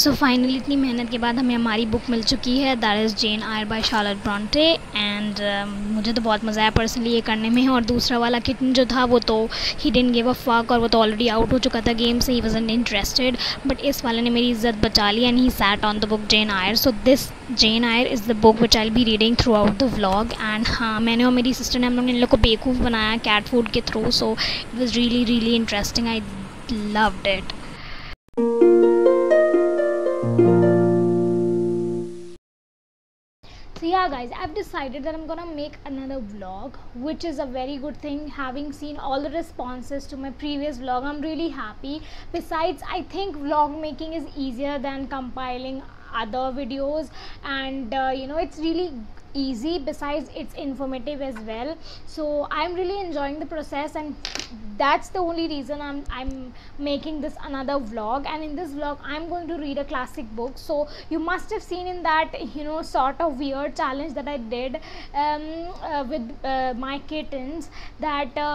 So finally इतनी मेहनत के बाद हमें हमारी बुक मिल चुकी है, that is Jane Eyre by Charlotte Bronte. And मुझे तो बहुत मज़ा आया पर्सनली ये करने में। और दूसरा वाला किटन जो था वो तो he didn't give a fuck, और वो तो ऑलरेडी आउट हो चुका था गेम से, ही वाज़न्ट इंटरेस्टेड। बट इस वाले ने मेरी इज्जत बचा ली and he sat on the book Jane Eyre. So this Jane Eyre is the book which I will be reading throughout the vlog. And हाँ, मैंने और मेरी सिस्टर ने हम लोग ने इन लोग को बेवकूफ़ बनाया कैट फूड के through. So it was really really interesting, I loved it. So yeah guys, I've decided that I'm gonna make another vlog, which is a very good thing. Having seen all the responses to my previous vlog, I'm really happy. Besides, I think vlog making is easier than compiling other videos, and it's really easy. Besides, it's informative as well, so I'm really enjoying the process, and that's the only reason I'm making this another vlog. And in this vlog I'm going to read a classic book. So you must have seen in that sort of weird challenge that I did with my kittens, that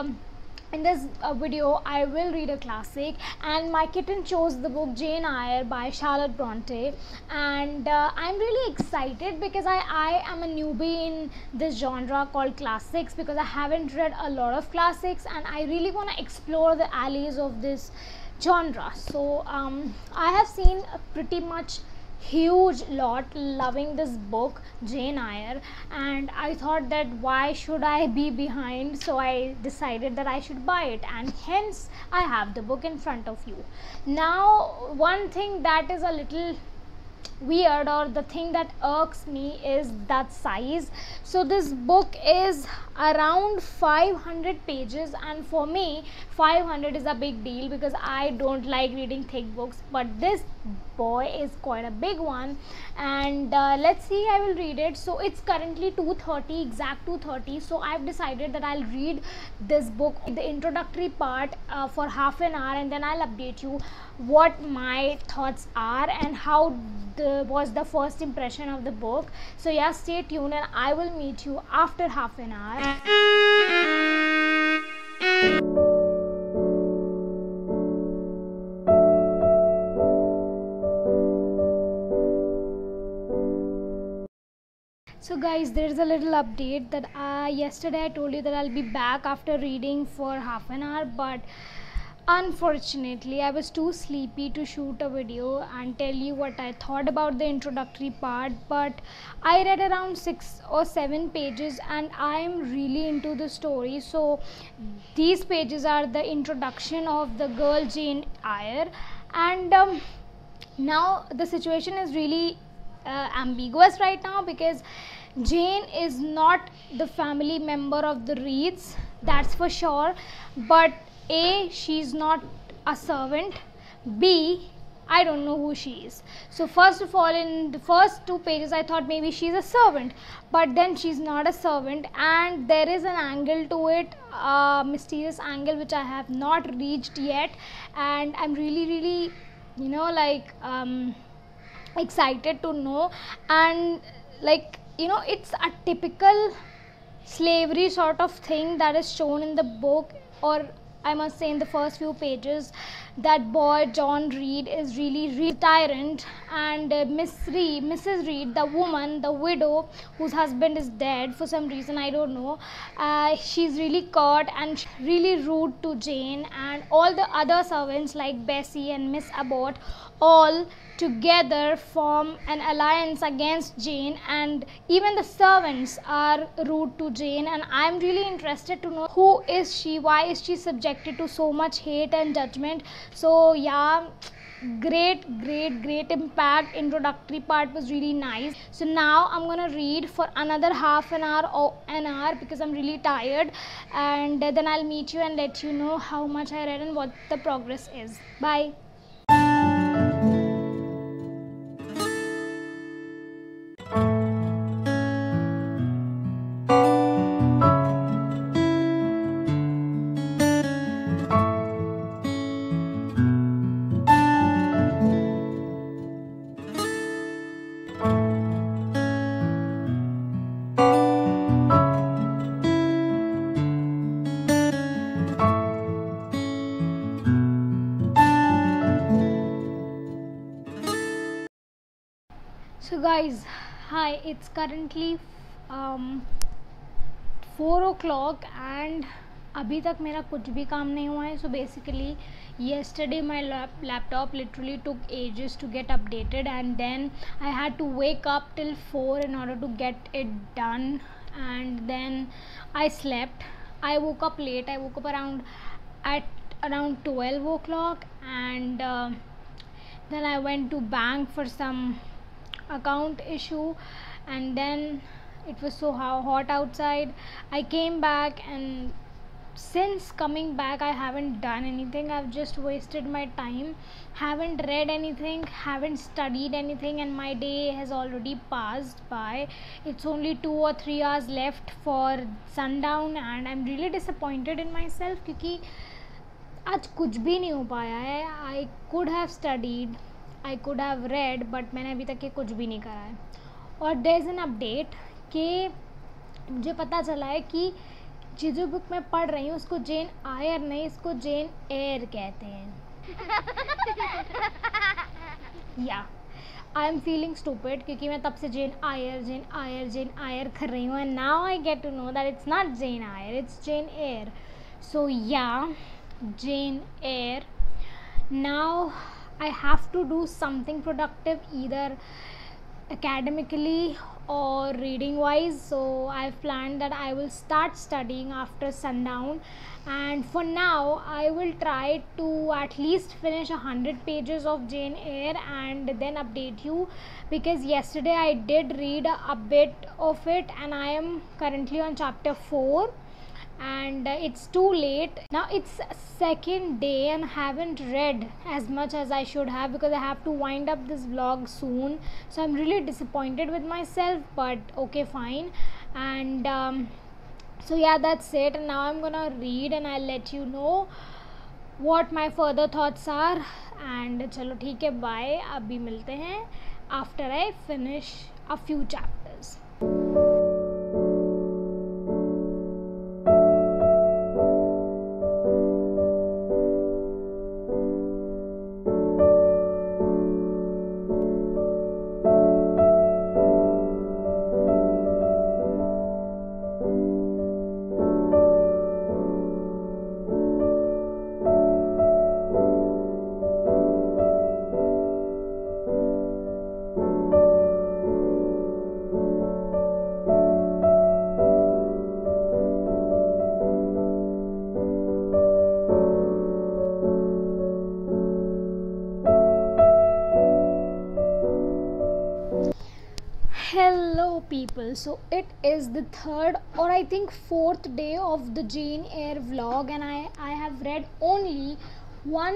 in this video I will read a classic, and my kitten chose the book Jane Eyre by Charlotte Bronte. And I'm really excited because I am a newbie in this genre called classics, because I haven't read a lot of classics and I really want to explore the alleys of this genre. So I have seen a pretty much huge lot loving this book Jane Eyre, and I thought that why should I be behind, so I decided that I should buy it, and hence I have the book in front of you. Now, one thing that is a little weird, or the thing that irks me, is that size. So this book is around 500 pages, and for me 500 is a big deal because I don't like reading thick books, but this boy is quite a big one. And let's see, I will read it. So it's currently 2:30, exact 2:30. So I've decided that I'll read this book, the introductory part, for half an hour, and then I'll update you what my thoughts are and how was the first impression of the book. So yeah, stay tuned and I will meet you after half an hour. So guys, there is a little update that yesterday I told you that I'll be back after reading for half an hour, but unfortunately I was too sleepy to shoot a video and tell you what I thought about the introductory part. But I read around 6 or 7 pages and I am really into the story. So these pages are the introduction of the girl Jane Eyre, and now the situation is really ambiguous right now, because Jane is not the family member of the Reeds, that's for sure. But A, she's not a servant. B, I don't know who she is. So first of all, in the first 2 pages I thought maybe she's a servant, but then she's not a servant, and there is an angle to it, a mysterious angle which I have not reached yet, and I'm really excited to know. And it's a typical slavery sort of thing that is shown in the book, or I must say in the first few pages. That boy John Reed is really tyrant, and Mrs. Reed, the woman, the widow whose husband is dead for some reason, I don't know, she's really caught and really rude to Jane, and all the other servants like Bessie and Miss Abbott all together form an alliance against Jane, and even the servants are rude to Jane, and I'm really interested to know who is she, why is she subjected to so much hate and judgment. So yeah, great impact. Introductory part was really nice. So now I'm gonna read for another half an hour or an hour because I'm really tired, and then I'll meet you and let you know how much I read and what the progress is. Bye. So guys, hi, it's currently 4 o'clock and अभी तक मेरा कुछ भी काम नहीं हुआ है. So basically yesterday my laptop literally took ages to get updated, and then I had to wake up till 4 in order to get it done, and then I slept. I woke up late. I woke up around 12 o'clock, and then I went to bank for some account issue, and then it was so hot outside. I came back, and since coming back I haven't done anything. I've just wasted my time, haven't read anything, haven't studied anything, and my day has already passed by. It's only 2 or 3 hours left for sundown, and I'm really disappointed in myself क्योंकि आज कुछ भी नहीं हो पाया है. I could have studied, I could have read, but मैंने अभी तक ये कुछ भी नहीं करा है. और there is an update कि मुझे पता चला है कि जो बुक मैं पढ़ रही हूँ उसको जेन आयर नहीं, इसको जेन एयर कहते हैं. या आई एम फीलिंग स्टूपिड क्योंकि मैं तब से जेन आयर कर रही हूँ, and now I get to know that it's not Jane Eyre, it's Jane Eyre. So yeah, Jane Eyre. Now I have to do something productive, either academically or reading wise. So I've planned that I will start studying after sundown, and for now I will try to at least finish 100 pages of Jane Eyre and then update you, because yesterday I did read a bit of it, and I am currently on chapter 4, and it's too late now. It's second day and haven't read as much as I should have because I have to wind up this vlog soon. So I'm really disappointed with myself, but okay, fine. And so yeah, that's it. And now I'm gonna read and I'll let you know what my further thoughts are. And चलो ठीक है, bye. अभी मिलते हैं after I finish a few chapters. Hello people, so it is the third or I think fourth day of the Jane Eyre vlog, and I have read only 1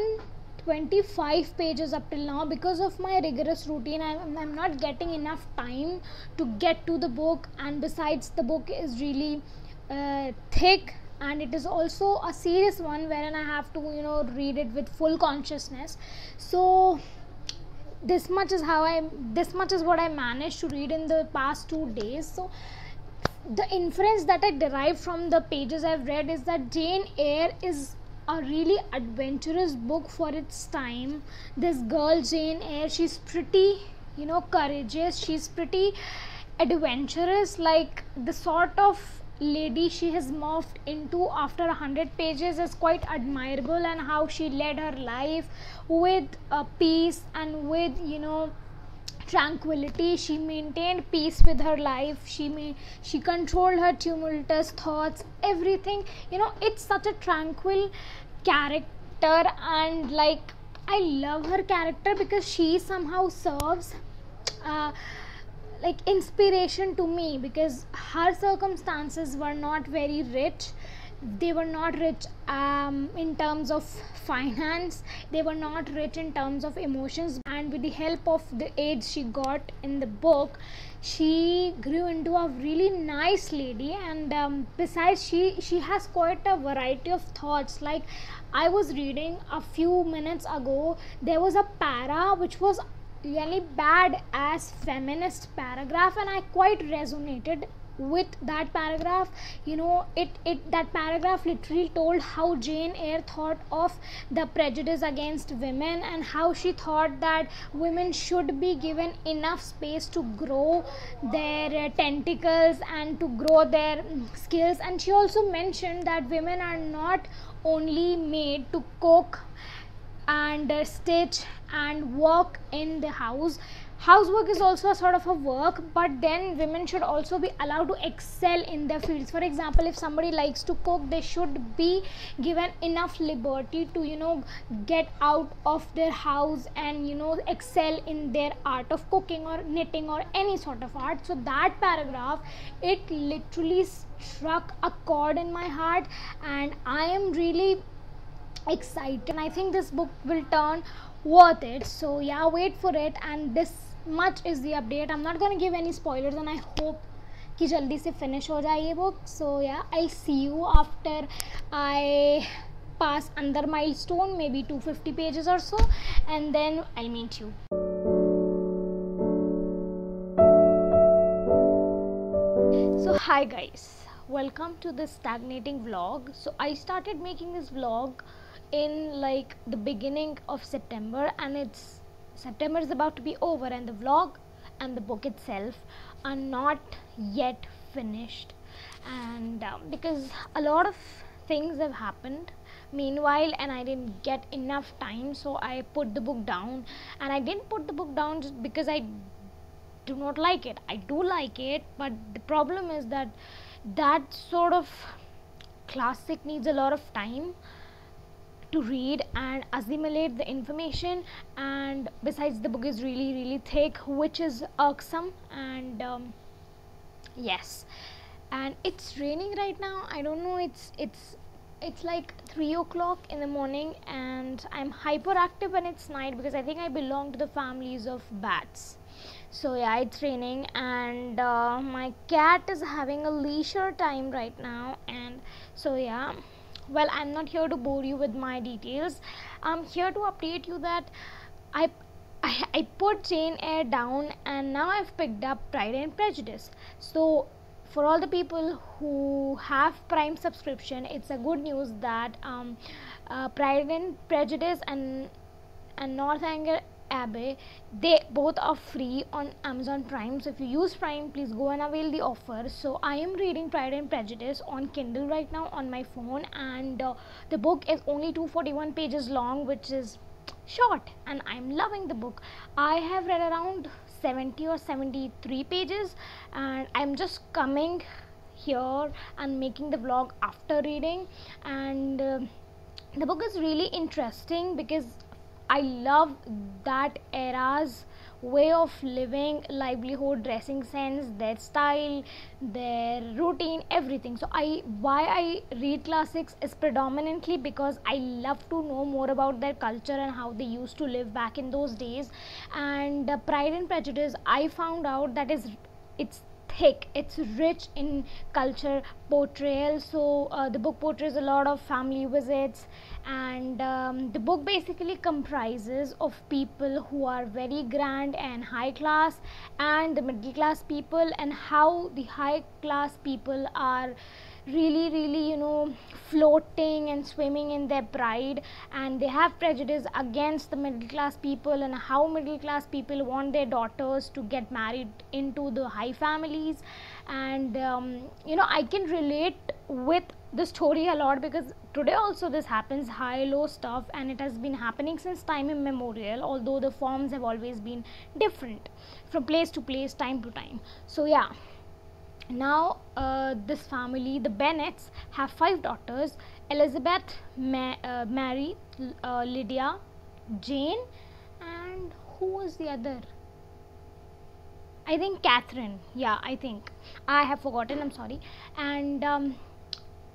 25 pages up till now. Because of my rigorous routine, I'm not getting enough time to get to the book, and besides the book is really thick, and it is also a serious one wherein I have to read it with full consciousness. So this much is what I managed to read in the past 2 days. So the inference that I derived from the pages I've read is that Jane Eyre is a really adventurous book for its time. This girl Jane Eyre, she's pretty courageous, she's pretty adventurous. Like, the sort of lady she has morphed into after 100 pages is quite admirable, and how she led her life with peace and with tranquility. She maintained peace with her life. She controlled her tumultuous thoughts, everything. It's such a tranquil character, and like, I love her character because she somehow serves like inspiration to me, because her circumstances were not very rich. They were not rich in terms of finance, they were not rich in terms of emotions, and with the help of the aids she got in the book, she grew into a really nice lady. And besides, she has quite a variety of thoughts. Like, I was reading a few minutes ago, there was a para which was really bad as feminist paragraph, and I quite resonated with that paragraph. That paragraph literally told how Jane Eyre thought of the prejudice against women, and how she thought that women should be given enough space to grow their tentacles and to grow their skills. And she also mentioned that women are not only made to cook and stitch and work in the house. Housework is also a sort of a work, but then women should also be allowed to excel in their fields. For example, if somebody likes to cook, they should be given enough liberty to get out of their house and excel in their art of cooking or knitting or any sort of art. So that paragraph, it literally struck a chord in my heart, and I am really excited, and I think this book will turn worth it. So yeah, wait for it. And this much is the update. I'm not going to give any spoilers, and I hope कि जल्दी से finish हो जाए ये book. So yeah, I'll see you after I pass another milestone, maybe 250 pages or so, and then I'll meet you. So hi guys, welcome to this stagnating vlog. So I started making this vlog in like the beginning of September, and September is about to be over, and the vlog and the book itself are not yet finished. And because a lot of things have happened meanwhile, and I didn't get enough time, so I put the book down. And I didn't put the book down just because I do not like it. I do like it, but the problem is that that sort of classic needs a lot of time to read and assimilate the information, and besides, the book is really thick, which is irksome. And yes, and it's raining right now. I don't know, it's like 3 o'clock in the morning, and I'm hyperactive when it's night, because I think I belong to the families of bats. So yeah, it's raining, and my cat is having a leisure time right now. And so yeah, well, I'm not here to bore you with my details. I'm here to update you that I put Jane Eyre down, and now I've picked up Pride and Prejudice. So for all the people who have Prime subscription, it's a good news that Pride and Prejudice and Northanger Abbey, they both are free on Amazon Prime. So if you use Prime, please go and avail the offer. So I am reading Pride and Prejudice on Kindle right now on my phone, and the book is only 241 pages long, which is short, and I'm loving the book. I have read around 70 or 73 pages, and I'm just coming here and making the vlog after reading. And the book is really interesting because I love that era's way of living, livelihood, dressing sense, their style, their routine, everything. So why I read classics is predominantly because I love to know more about their culture and how they used to live back in those days. And Pride and Prejudice, I found out that it's thick, it's rich in culture portrayal. So the book portrays a lot of family visits, and the book basically comprises of people who are very grand and high class, and the middle class people, and how the high class people are really, floating and swimming in their pride, and they have prejudice against the middle class people, and how middle class people want their daughters to get married into the high families. And I can relate with the story a lot, because today also this happens, high low stuff, and it has been happening since time immemorial, although the forms have always been different from place to place, time to time. So yeah, now this family, the Bennets, have 5 daughters: Elizabeth, Mary, Lydia, Jane, and who was the other? I think Catherine. Yeah, I think I have forgotten, I'm sorry. And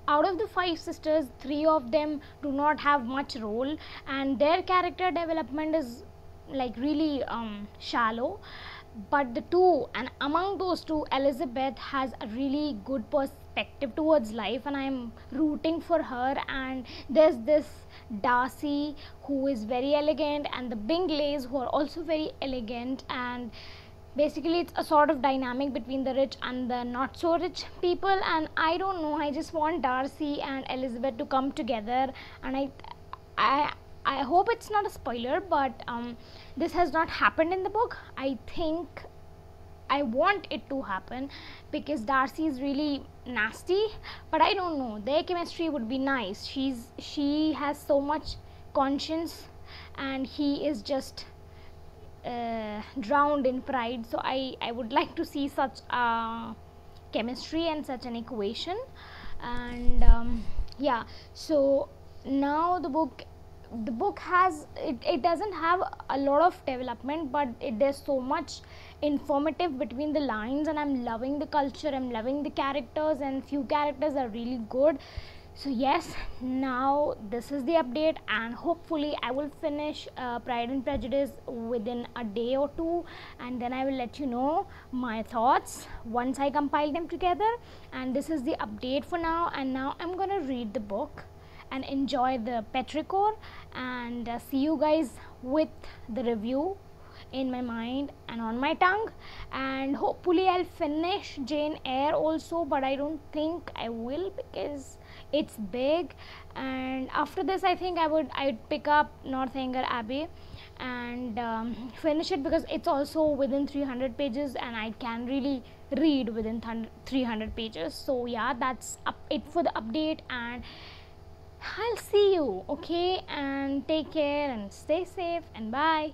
out of the 5 sisters, 3 of them do not have much role, and their character development is like really shallow. But the two, and among those two, Elizabeth has a really good perspective towards life, and I'm rooting for her. And there's this Darcy, who is very elegant, and the Bingleys, who are also very elegant. And basically it's a sort of dynamic between the rich and the not so rich people. And I don't know, I just want Darcy and Elizabeth to come together. And I hope it's not a spoiler, but this has not happened in the book. I think I want it to happen, because Darcy is really nasty, but I don't know, their chemistry would be nice. She has so much conscience, and he is just drowned in pride. So I would like to see such chemistry and such an equation. And yeah, so now the book has it doesn't have a lot of development, but there's so much informative between the lines, and I'm loving the culture, I'm loving the characters, and few characters are really good. So yes, now this is the update, and hopefully I will finish Pride and Prejudice within a day or two, and then I will let you know my thoughts once I compile them together. And this is the update for now, and now I'm gonna read the book and enjoy the petrichor, and see you guys with the review in my mind and on my tongue. And hopefully I'll finish Jane Eyre also, but I don't think I will, because it's big. And after this I think I'd pick up Northanger Abbey and finish it, because it's also within 300 pages, and I can really read within 300 pages. So yeah, that's it for the update, and I'll see you, okay? And take care and stay safe, and bye.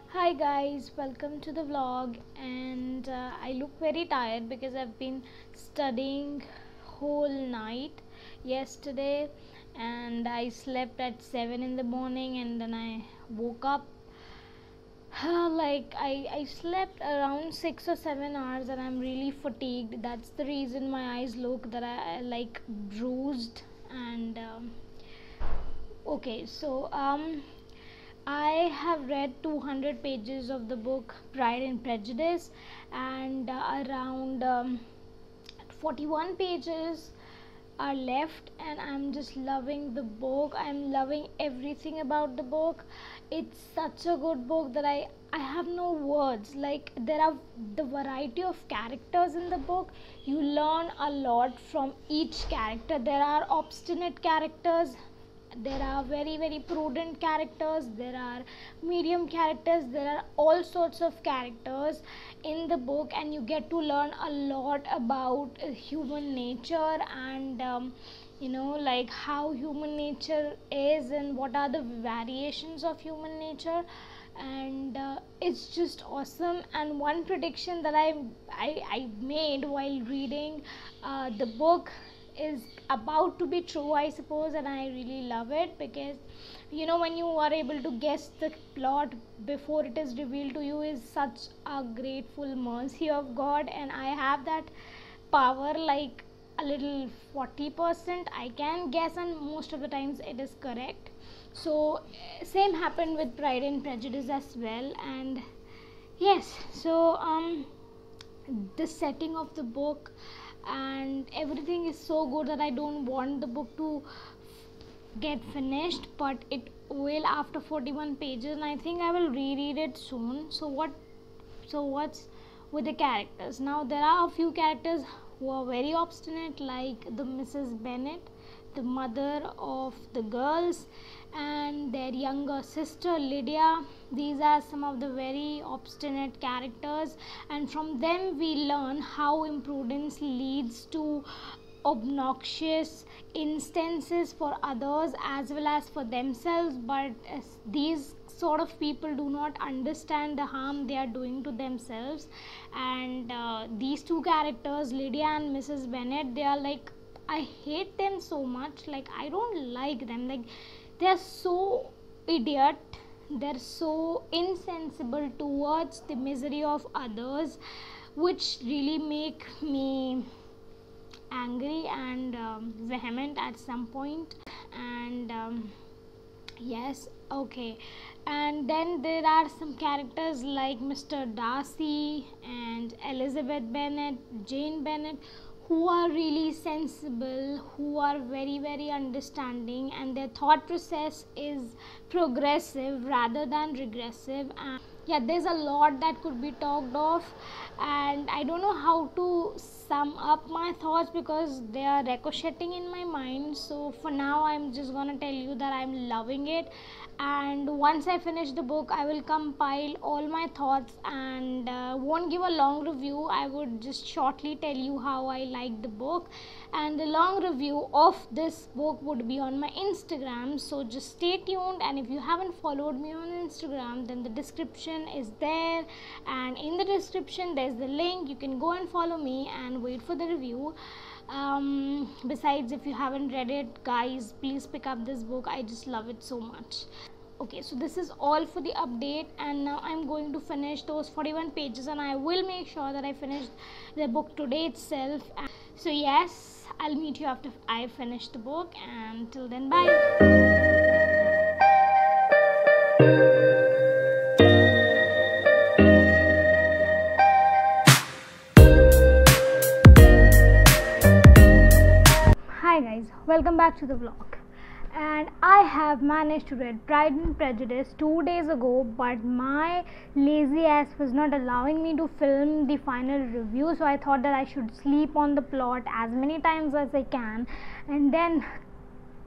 Hi guys, welcome to the vlog. And I look very tired because I've been studying whole night yesterday, and I slept at 7 in the morning, and then I woke up like I slept around 6 or 7 hours, and I'm really fatigued. That's the reason my eyes look that I like bruised. And okay, so I have read 200 pages of the book Pride and Prejudice, and around 41 pages are left, and I'm just loving the book. I'm loving everything about the book. It's such a good book that I have no words. Like, there are the variety of characters in the book. You learn a lot from each character. There are obstinate characters, there are very prudent characters, there are medium characters, there are all sorts of characters in the book, and you get to learn a lot about human nature, and like how human nature is, and what are the variations of human nature. And it's just awesome. And one prediction that I made while reading the book is about to be true, I suppose, and I really love it because when you are able to guess the plot before it is revealed to you is such a grateful mercy of God, and I have that power, like a little 40% I can guess, and most of the times it is correct. So same happened with Pride and Prejudice as well. And yes, so the setting of the book and everything is so good that I don't want the book to get finished, but it will after 41 pages, and I think I will reread it soon. So what's with the characters? Now there are a few characters who are very obstinate, like the Mrs. Bennet, the mother of the girls, and their younger sister Lydia. These are some of the very obstinate characters, and from them we learn how imprudence leads to obnoxious instances for others as well as for themselves. But these sort of people do not understand the harm they are doing to themselves. And these two characters, Lydia and Mrs. Bennet, they are like, I hate them so much. Like, I don't like them. Like, they are so idiot, they're so insensible towards the misery of others, which really make me angry and vehement at some point. And yes, okay. And then there are some characters like Mr. Darcy and Elizabeth Bennet, Jane Bennet, who are really sensible, who are very, very understanding, and their thought process is progressive rather than regressive. And yeah, there's a lot that could be talked of, and I don't know how to sum up my thoughts because they are ricocheting in my mind. So for now, I'm just gonna tell you that I'm loving it, and once I finish the book, I will compile all my thoughts and won't give a long review. I would just shortly tell you how I like the book, and the long review of this book would be on my Instagram. So just stay tuned, and if you haven't followed me on Instagram, then the description is there, and in the description there's the link. You can go and follow me and wait for the review. Besides, if you haven't read it, guys, please pick up this book. I just love it so much. Okay, so this is all for the update, and now I'm going to finish those 41 pages, and I will make sure that I finish the book today itself. So yes, I'll meet you after I finish the book, and till then, bye. Hi guys, welcome back to the vlog. And I have managed to read Pride and Prejudice 2 days ago, but my lazy ass was not allowing me to film the final review, so I thought that I should sleep on the plot as many times as I can and then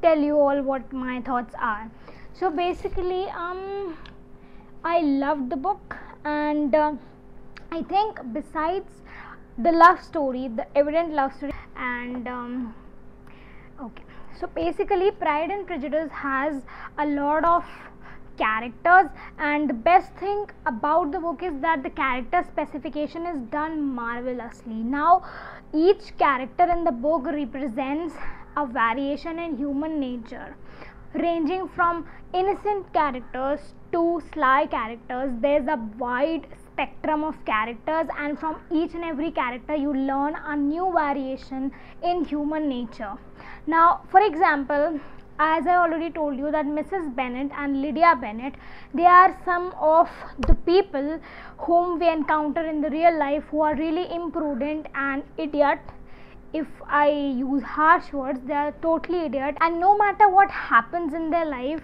tell you all what my thoughts are. So basically, I loved the book, and I think besides the love story, the evident love story, and okay, so basically Pride and Prejudice has a lot of characters, and the best thing about the book is that the character specification is done marvelously. Now each character in the book represents a variation in human nature, ranging from innocent characters to sly characters. There's a wide spectrum of characters, and from each and every character you learn a new variation in human nature. Now, for example, as I already told you that Mrs. Bennet and Lydia Bennet, they are some of the people whom we encounter in the real life who are really imprudent and idiot. If I use harsh words, they are totally idiot, and no matter what happens in their life,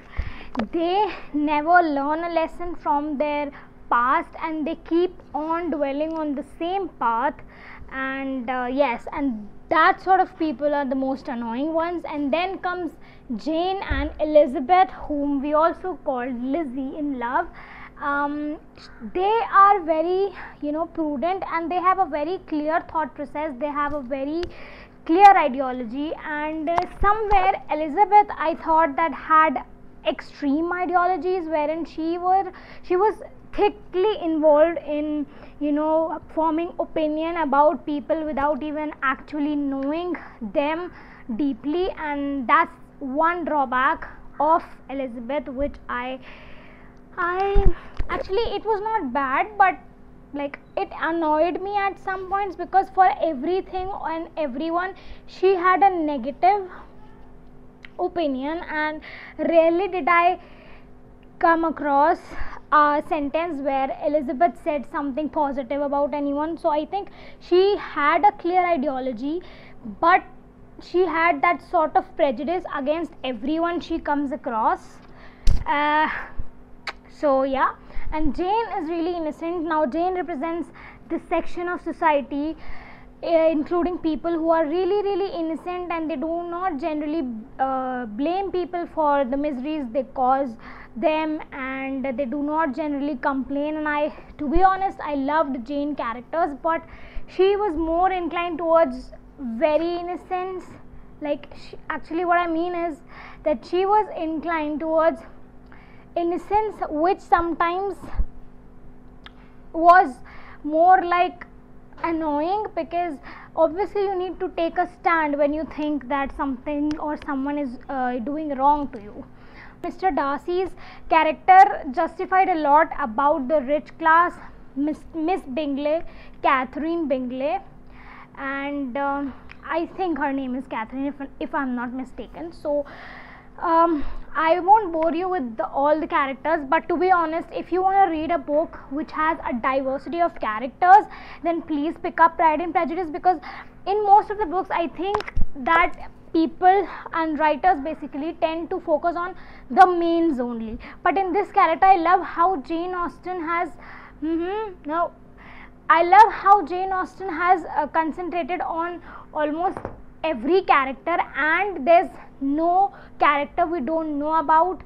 they never learn a lesson from their past, and they keep on dwelling on the same path. And yes, and that sort of people are the most annoying ones. And then comes Jane and Elizabeth, whom we also called Lizzie in love. They are very prudent, and they have a very clear thought process. They have a very clear ideology, and somewhere Elizabeth, I thought, that had extreme ideologies, wherein she was thickly involved in, forming opinion about people without even actually knowing them deeply. And that's one drawback of Elizabeth, which I actually, it was not bad, but like it annoyed me at some points, because for everything and everyone she had a negative opinion, and rarely did I come across a sentence where Elizabeth said something positive about anyone. So I think she had a clear ideology, but she had that sort of prejudice against everyone she comes across. So yeah, and Jane is really innocent. Now Jane represents this section of society, including people who are really innocent, and they do not generally blame people for the miseries they cause them, and they do not generally complain. And to be honest, I loved Jane characters, but she was more inclined towards very innocence. Actually what I mean is that she was inclined towards innocence, which sometimes was more like annoying, because obviously you need to take a stand when you think that something or someone is doing wrong to you. Mr. Darcy's character justified a lot about the rich class, Miss Bingley, Catherine Bingley, and I think her name is Catherine, if I'm not mistaken. So I won't bore you with all the characters, but to be honest, if you want to read a book which has a diversity of characters, then please pick up Pride and Prejudice, because in most of the books I think that people and writers basically tend to focus on the mains only. But in this character, I love how Jane Austen has concentrated on almost every character, and there's no character we don't know about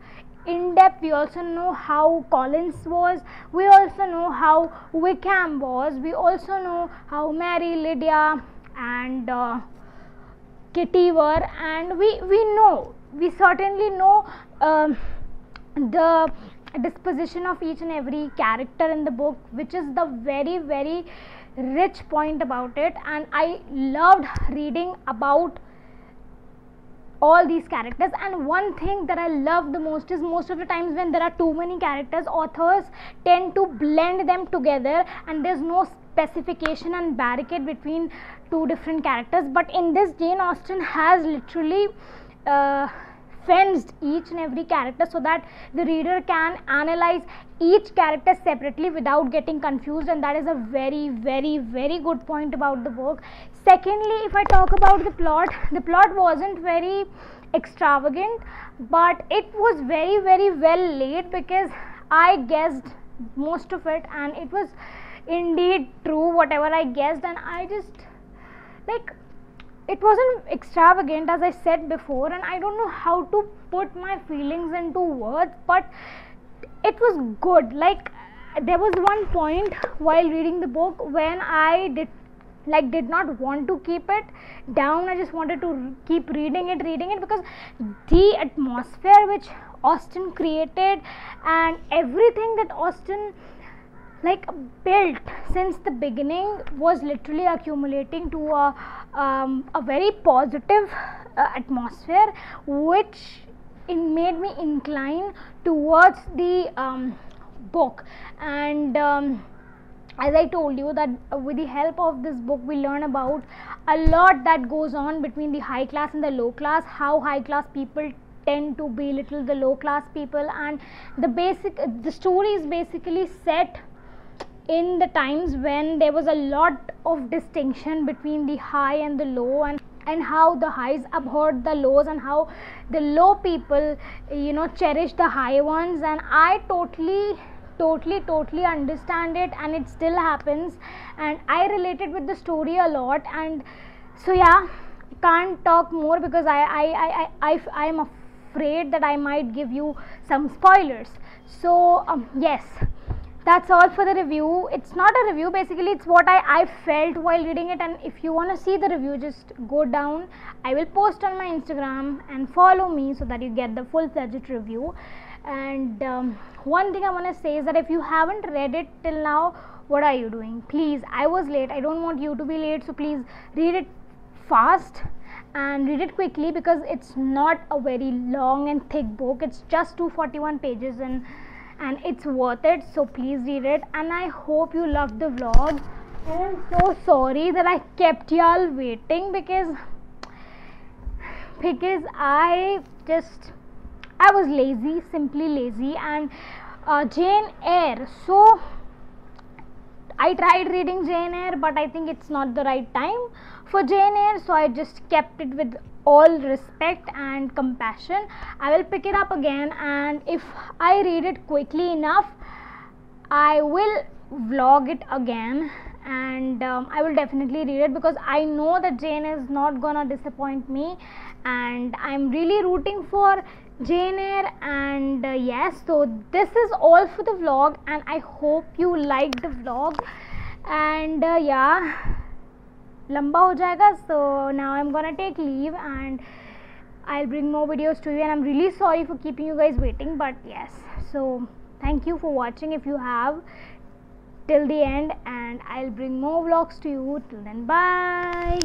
in depth. We also know how Collins was, we also know how Wickham was, we also know how Mary, Lydia and Kitty were, and we certainly know the disposition of each and every character in the book, which is the very rich point about it. And I loved reading about all these characters. And one thing that I love the most is, most of the times when there are too many characters, authors tend to blend them together and there's no specification and barricade between two different characters. But in this, Jane Austen has literally fenced each and every character so that the reader can analyze each character separately without getting confused, and that is a very good point about the book. Secondly, if I talk about the plot wasn't very extravagant, but it was very well laid, because I guessed most of it, and it was indeed true whatever I guessed. And I just it wasn't extravagant, as I said before, and I don't know how to put my feelings into words, but it was good. There was one point while reading the book when I did not want to keep it down. I just wanted to keep reading it, because the atmosphere which Austen created and everything that Austen built since the beginning was literally accumulating to a very positive atmosphere, which it made me incline towards the book. And as I told you, that with the help of this book we learn about a lot that goes on between the high class and the low class, how high class people tend to belittle the low class people, and the story is basically set in the times when there was a lot of distinction between the high and the low, and how the highs abhorred the lows, and how the low people cherish the high ones. And I totally understand it, and it still happens, and I related with the story a lot. And so yeah, can't talk more because I am afraid that I might give you some spoilers. So yes, that's all for the review. It's not a review, basically it's what I felt while reading it. And if you want to see the review, just go down, I will post on my Instagram and follow me so that you get the full-fledged review. And one thing I want to say is that if you haven't read it till now, what are you doing? Please, I was late, I don't want you to be late, so please read it fast and read it quickly, because it's not a very long and thick book. It's just 241 pages and it's worth it. So please read it, and I hope you loved the vlog. And I'm so sorry that I kept y'all waiting, because I was lazy, simply lazy. And Jane Eyre, so I tried reading Jane Eyre, but I think it's not the right time for Jane Eyre, so I just kept it with all respect and compassion. I will pick it up again, and if I read it quickly enough, I will vlog it again, and I will definitely read it, because I know that Jane is not gonna disappoint me, and I'm really rooting for Jane Eyre. And yes, so this is all for the vlog, and I hope you liked the vlog. And yeah, lamba ho jayega, so now I'm gonna take leave, and I'll bring more videos to you. And I'm really sorry for keeping you guys waiting, but yes, so thank you for watching if you have till the end, and I'll bring more vlogs to you. Till then, bye.